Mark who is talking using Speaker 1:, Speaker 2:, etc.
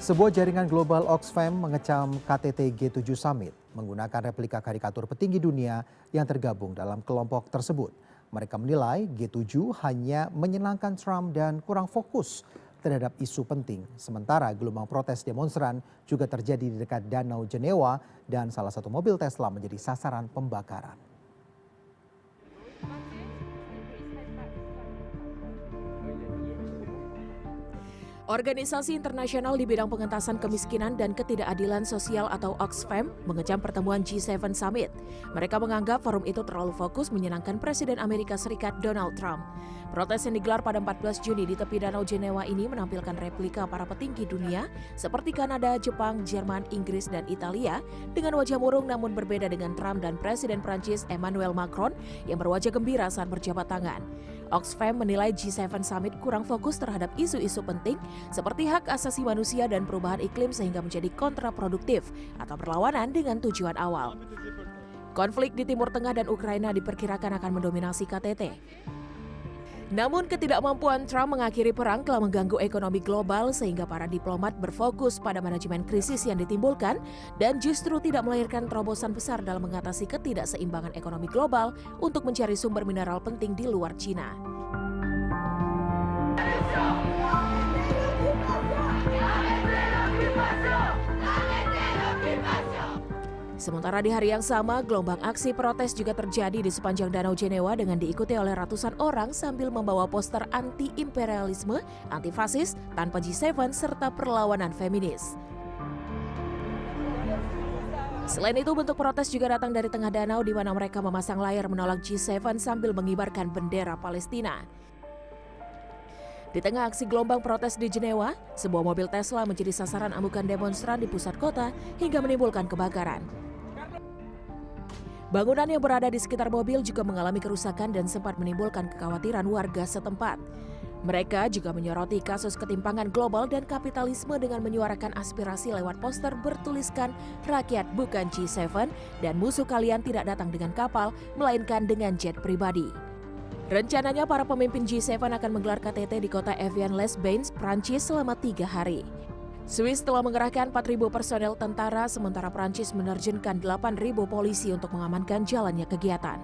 Speaker 1: Sebuah jaringan global Oxfam mengecam KTT G7 Summit menggunakan replika karikatur petinggi dunia yang tergabung dalam kelompok tersebut. Mereka menilai G7 hanya menyenangkan Trump dan kurang fokus terhadap isu penting. Sementara gelombang protes demonstran juga terjadi di dekat Danau Jenewa dan salah satu mobil Tesla menjadi sasaran pembakaran.
Speaker 2: Organisasi internasional di bidang pengentasan kemiskinan dan ketidakadilan sosial atau Oxfam mengecam pertemuan G7 Summit. Mereka menganggap forum itu terlalu fokus menyenangkan Presiden Amerika Serikat Donald Trump. Protes yang digelar pada 14 Juni di tepi Danau Jenewa ini menampilkan replika para petinggi dunia seperti Kanada, Jepang, Jerman, Inggris, dan Italia dengan wajah murung namun berbeda dengan Trump dan Presiden Prancis Emmanuel Macron yang berwajah gembira saat berjabat tangan. Oxfam menilai G7 Summit kurang fokus terhadap isu-isu penting seperti hak asasi manusia dan perubahan iklim sehingga menjadi kontraproduktif atau berlawanan dengan tujuan awal. Konflik di Timur Tengah dan Ukraina diperkirakan akan mendominasi KTT. Namun ketidakmampuan Trump mengakhiri perang telah mengganggu ekonomi global sehingga para diplomat berfokus pada manajemen krisis yang ditimbulkan dan justru tidak melahirkan terobosan besar dalam mengatasi ketidakseimbangan ekonomi global untuk mencari sumber mineral penting di luar Cina. Sementara di hari yang sama, gelombang aksi protes juga terjadi di sepanjang Danau Jenewa dengan diikuti oleh ratusan orang sambil membawa poster anti-imperialisme, anti-fasis, tanpa G7 serta perlawanan feminis. Selain itu, bentuk protes juga datang dari tengah danau di mana mereka memasang layar menolak G7 sambil mengibarkan bendera Palestina. Di tengah aksi gelombang protes di Jenewa, sebuah mobil Tesla menjadi sasaran amukan demonstran di pusat kota hingga menimbulkan kebakaran. Bangunan yang berada di sekitar mobil juga mengalami kerusakan dan sempat menimbulkan kekhawatiran warga setempat. Mereka juga menyoroti kasus ketimpangan global dan kapitalisme dengan menyuarakan aspirasi lewat poster bertuliskan "Rakyat bukan G7" dan "Musuh kalian tidak datang dengan kapal, melainkan dengan jet pribadi". Rencananya para pemimpin G7 akan menggelar KTT di kota Evian-les-Bains, Prancis selama 3 hari. Swiss telah mengerahkan 4.000 personel tentara, sementara Prancis menerjunkan 8.000 polisi untuk mengamankan jalannya kegiatan.